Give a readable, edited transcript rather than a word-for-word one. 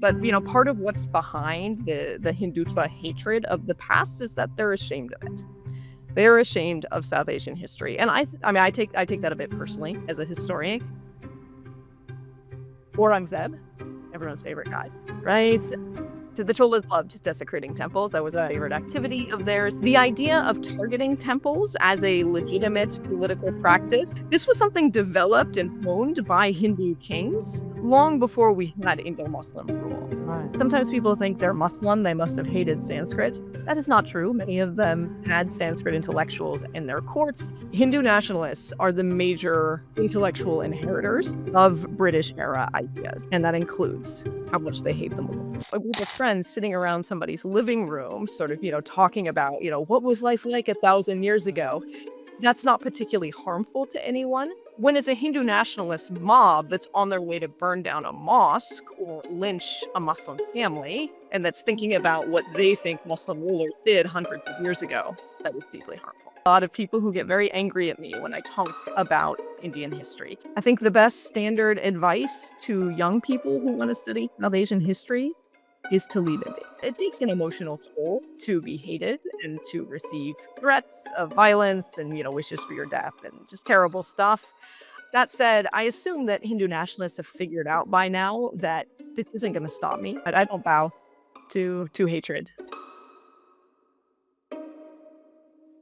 But, part of what's behind the Hindutva hatred of the past is that they're ashamed of it. They're ashamed of South Asian history. And I mean, I take that a bit personally as a historian. Aurangzeb, everyone's favorite guy, right? So the Cholas loved desecrating temples. That was a favorite activity of theirs. The idea of targeting temples as a legitimate political practice, this was something developed and honed by Hindu kings long before we had Indo-Muslim rule. Right. Sometimes people think they're Muslim, they must have hated Sanskrit. That is not true. Many of them had Sanskrit intellectuals in their courts. Hindu nationalists are the major intellectual inheritors of British-era ideas, and that includes how much they hate the Mughals. A group of friends sitting around somebody's living room, sort of, talking about, what was life like 1,000 years ago? That's not particularly harmful to anyone. When it's a Hindu nationalist mob that's on their way to burn down a mosque or lynch a Muslim family, and that's thinking about what they think Muslim rulers did hundreds of years ago, that is deeply harmful. A lot of people who get very angry at me when I talk about Indian history. I think the best standard advice to young people who want to study South Asian history is to leave it. It takes an emotional toll to be hated and to receive threats of violence and, wishes for your death and just terrible stuff. That said, I assume that Hindu nationalists have figured out by now that this isn't going to stop me. But I don't bow to hatred.